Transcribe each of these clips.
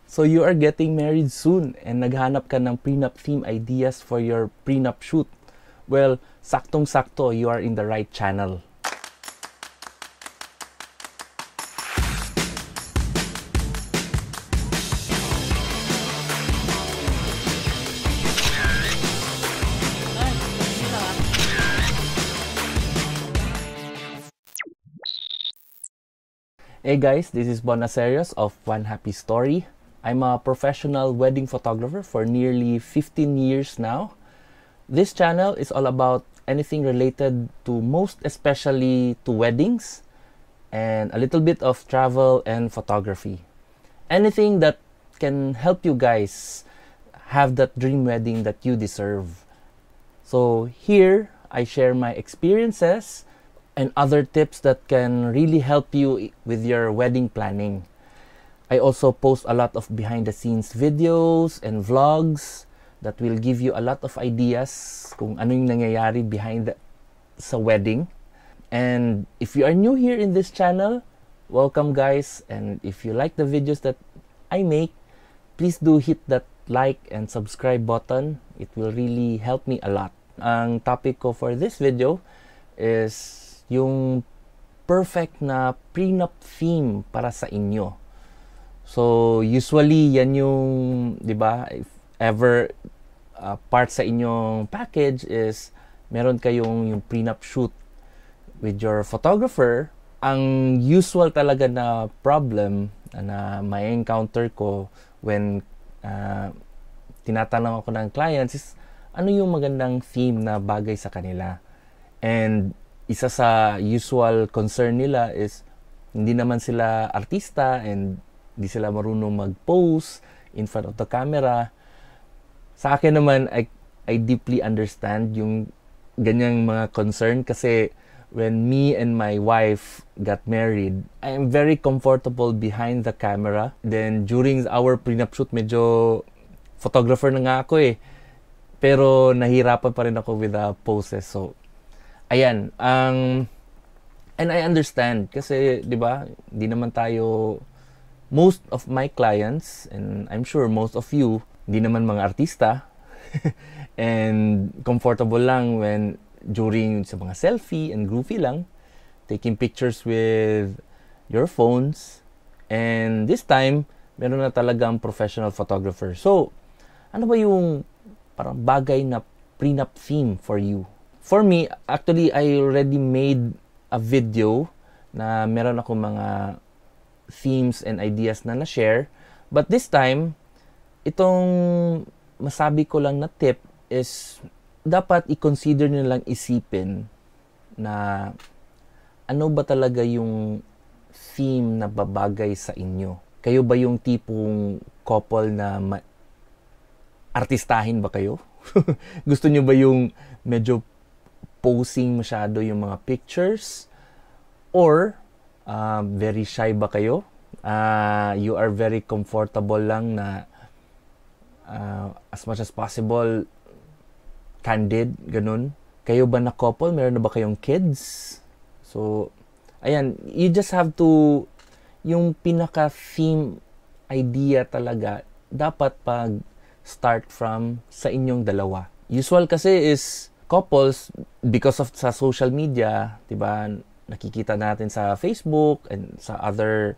So you are getting married soon and naghanap ka ng prenup theme ideas for your prenup shoot. Well, saktong-sakto, you are in the right channel. Hey guys, this is Bon Acerios of One Happy Story. I'm a professional wedding photographer for nearly 15 years now. This channel is all about anything related to, most especially to weddings, and a little bit of travel and photography. Anything that can help you guys have that dream wedding that you deserve. So here, I share my experiences and other tips that can really help you with your wedding planning. I also post a lot of behind the scenes videos and vlogs that will give you a lot of ideas kung ano yung nangyayari sa wedding. And if you are new here in this channel, welcome guys, and if you like the videos that I make, please do hit that like and subscribe button. It will really help me a lot. Ang topic ko for this video is yung perfect na prenup theme para sa inyo. So usually yan yung, 'di ba, if ever part sa inyong package is meron kayong yung prenup shoot with your photographer. Ang usual talaga na problem na may encounter ko when tinatanong ako ng clients is ano yung magandang theme na bagay sa kanila. And isa sa usual concern nila is hindi naman sila artista and hindi sila marunong mag-pose in front of the camera. Sa akin naman, I deeply understand yung ganyang mga concern kasi when me and my wife got married, I am very comfortable behind the camera. Then during our prenup shoot, medyo photographer na nga ako eh. Pero nahirapan pa rin ako with the poses. So, ayan. And I understand kasi, di ba, di naman tayo, most of my clients, and I'm sure most of you, hindi naman mga artista. And comfortable lang when during sa mga selfie and groovy lang, taking pictures with your phones. And this time, meron na talagang professional photographer. So, ano ba yung parang bagay na prenup theme for you? For me, actually, I already made a video na meron ako mga themes and ideas na na-share. But this time, itong masabi ko lang na tip is dapat i-consider nyo lang isipin na ano ba talaga yung theme na babagay sa inyo. Kayo ba yung tipong couple na artistahin ba kayo? Gusto nyo ba yung medyo posing masyado yung mga pictures? Or very shy ba kayo? You are very comfortable lang na as much as possible candid, ganun. Kayo ba na couple? Meron na ba kayong kids? So, ayan, you just have to, yung pinaka-theme idea talaga, dapat pag start from sa inyong dalawa. Usual kasi is couples, because of sa social media, diba, nakikita natin sa Facebook and sa other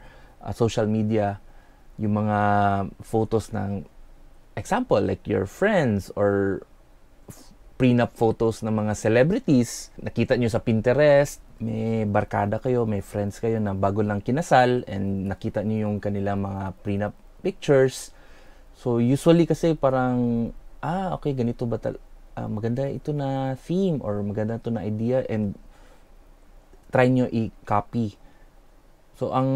social media, yung mga photos ng example, like your friends or prenup photos ng mga celebrities. Nakita nyo sa Pinterest, may barkada kayo, may friends kayo na bago lang kinasal and nakita nyo yung kanilang mga prenup pictures. So usually kasi parang, okay, ganito ba maganda ito na theme or maganda ito na idea, and try nyo i-copy. So, ang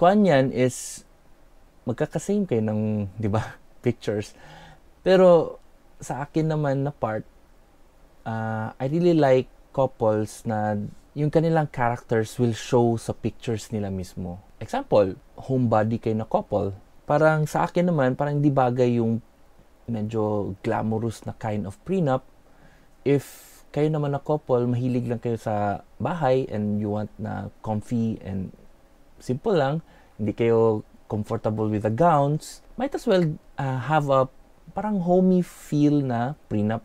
kuan yan is magkakasame kayo ng, di ba, pictures. Pero, sa akin naman na part, I really like couples na yung kanilang characters will show sa pictures nila mismo. Example, homebody kayo na couple. Parang sa akin naman, parang di bagay yung medyo glamorous na kind of prenup. If kayo naman na couple, mahilig lang kayo sa bahay and you want na comfy and simple lang, hindi kayo comfortable with the gowns, might as well have a parang homey feel na prenup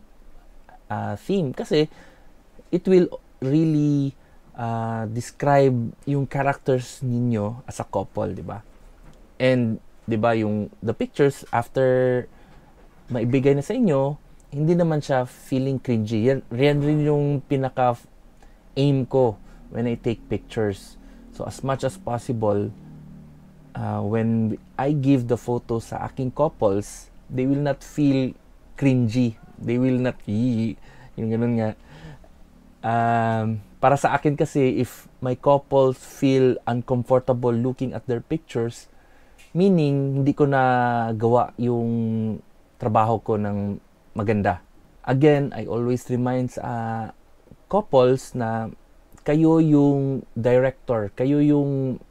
theme. Kasi it will really describe yung characters ninyo as a couple, di ba? And, di ba, the pictures after maibigay na sa inyo, hindi naman siya feeling cringy. Yan rin yung pinaka-aim ko when I take pictures. So, as much as possible, when I give the photo sa aking couples, they will not feel cringy. They will not, yung ganun nga. Para sa akin kasi, if my couples feel uncomfortable looking at their pictures, meaning, hindi ko na gawa yung trabaho ko ng maganda. Again, I always remind couples na kayo yung director, kayo yung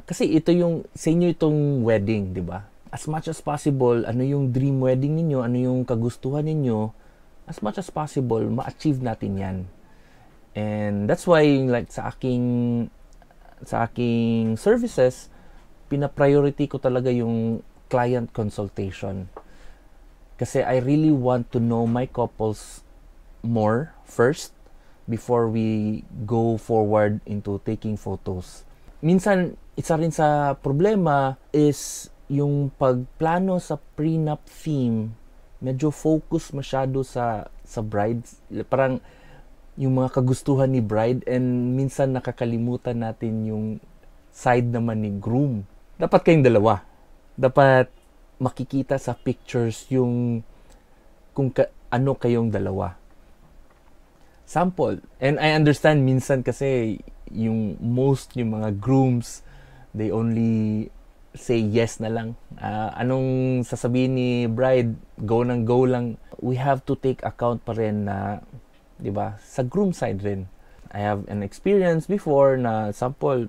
kasi ito yung sa inyo itong wedding, di ba? As much as possible, ano yung dream wedding ninyo, ano yung kagustuhan ninyo, as much as possible, ma-achieve natin yan. And that's why, like, sa aking services, pina-priority ko talaga yung client consultation. Kasi I really want to know my couples more first before we go forward into taking photos. Minsan, isa rin sa problema is yung pagplano sa prenup theme, medyo focus masyado sa bride. Parang yung mga kagustuhan ni bride, and minsan nakakalimutan natin yung side naman ni groom. Dapat kayong dalawa. Dapat makikita sa pictures yung ano kayong dalawa. Sample. And I understand minsan kasi yung mga grooms, they only say yes na lang. Anong sasabihin ni bride, go lang. We have to take account pa rin na, di ba, sa groom side rin. I have an experience before na sample,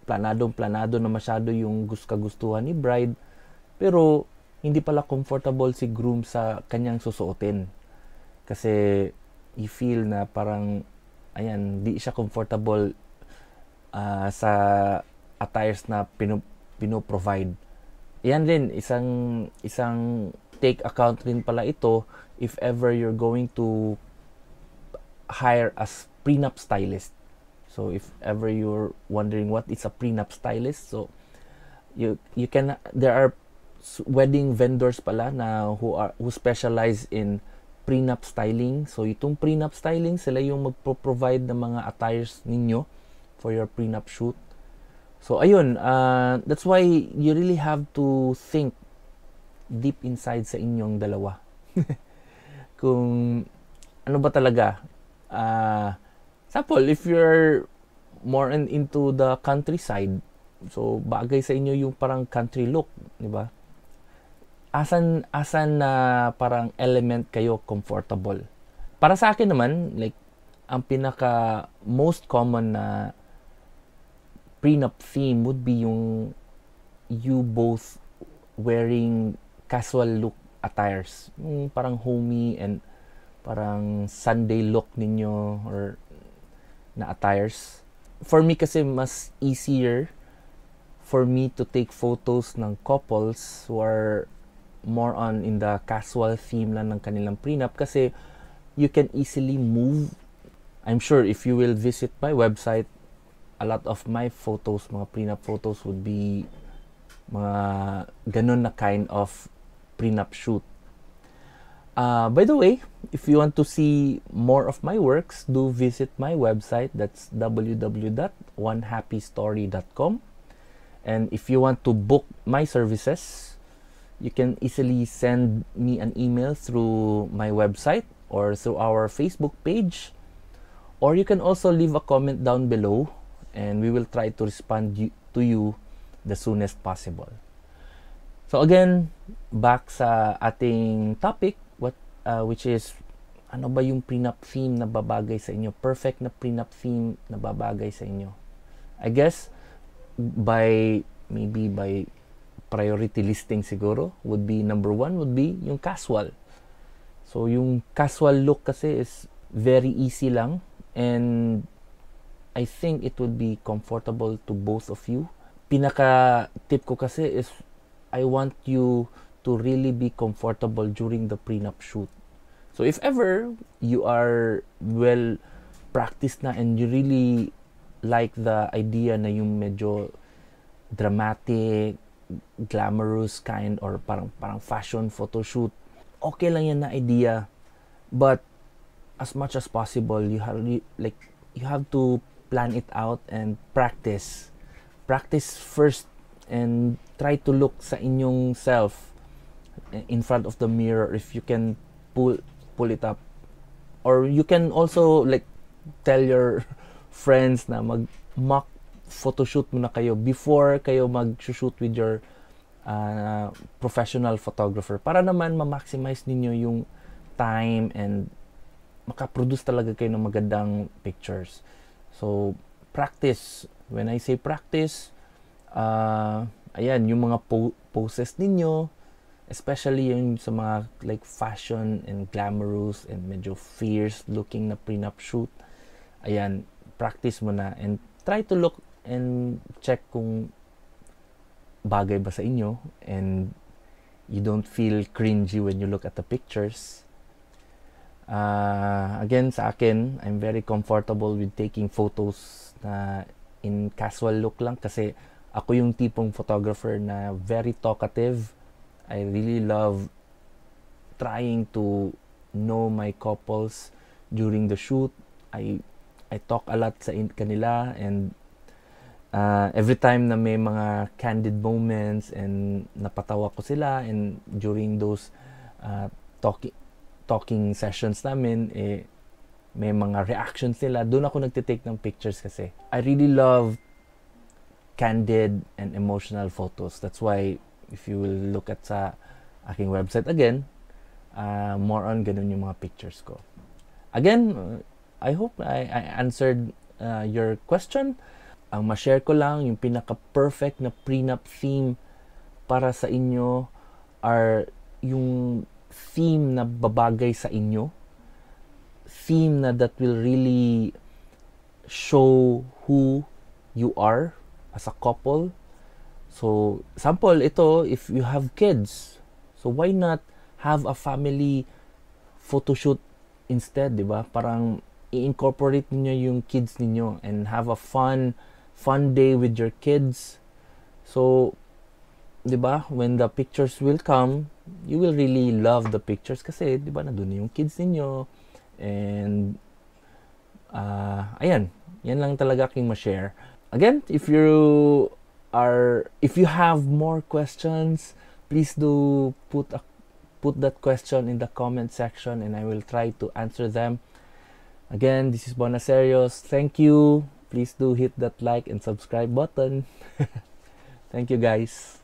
planado na masyado yung kagustuhan ni bride, pero hindi pala comfortable si groom sa kanyang susuotin. Kasi you feel na parang, ayan, di siya comfortable sa attires na pino-provide. Yan din, isang take account rin pala ito if ever you're going to hire as prenup stylist. So if ever you're wondering what is a prenup stylist, so you can, there are wedding vendors pala na who specialize in prenup styling. So itong prenup styling, sila yung magpo-provide ng mga attires ninyo for your prenup shoot. So ayun, that's why you really have to think deep inside sa inyong dalawa. Kung ano ba talaga. Sample, if you're more into the countryside, so bagay sa inyo yung parang country look, di ba? Asan na parang element kayo comfortable. Para sa akin naman, like, ang pinaka most common na prenup theme would be yung you both wearing casual look attires. Yung parang homey and parang Sunday look ninyo or na attires. For me kasi mas easier for me to take photos ng couples who are more on in the casual theme lang ng kanilang prenup kasi you can easily move. I'm sure if you will visit my website, a lot of my photos, mga prenup photos would be mga ganun na kind of prenup shoot. By the way, if you want to see more of my works, do visit my website. That's www.onehappystory.com. And if you want to book my services, you can easily send me an email through my website or through our Facebook page. Or you can also leave a comment down below and we will try to respond to you the soonest possible. So again, back sa ating topic, which is, ano ba yung prenup theme na babagay sa inyo? Perfect na prenup theme na babagay sa inyo. I guess, maybe by priority listing siguro, would be number 1 would be yung casual. So yung casual look kasi is very easy lang, and I think it would be comfortable to both of you. pinaka tip ko kasi is I want you to really be comfortable during the prenup shoot. So if ever you are well practiced na and you really like the idea na yung medyo dramatic, glamorous kind or parang fashion photo shoot, okay lang yan na idea. But as much as possible, you have to plan it out and practice. Practice first and try to look sa inyong self in front of the mirror if you can pull it up. Or you can also like tell your friends na mag-mock photoshoot muna kayo before kayo mag-shoot with your professional photographer para naman ma-maximize ninyo yung time and makaproduce talaga kayo ng magandang pictures. So, practice. When I say practice, ayan, yung mga poses ninyo, especially yung sa mga like fashion and glamorous and medyo fierce looking na prenup shoot, ayan, practice mo na and try to look and check kung bagay ba sa inyo and you don't feel cringy when you look at the pictures. Again, sa akin, I'm very comfortable with taking photos na in casual look lang kasi ako yung tipong photographer na very talkative. I really love trying to know my couples during the shoot. I talk a lot sa kanila and every time na may mga candid moments and napatawa ko sila and during those talking sessions namin, may mga reactions nila. Doon ako nagtitake ng pictures kasi I really love candid and emotional photos. That's why if you will look at sa aking website again, more on ganun yung mga pictures ko. Again, I hope I answered your question. Ang ma-share ko lang, yung pinaka-perfect na prenup theme para sa inyo are yung theme na babagay sa inyo. Theme na that will really show who you are as a couple. So, sample ito, if you have kids, so why not have a family photoshoot instead, di ba? Parang i-incorporate niyo yung kids ninyo and have a fun day with your kids. So, di ba, when the pictures will come, you will really love the pictures kasi, di ba, nandun yung kids ninyo. And, ayan, yan lang talaga aking ma-share. Again, if you have more questions, please do put that question in the comment section and I will try to answer them. Again, this is Bonacerios. Thank you. Please do hit that like and subscribe button. Thank you, guys.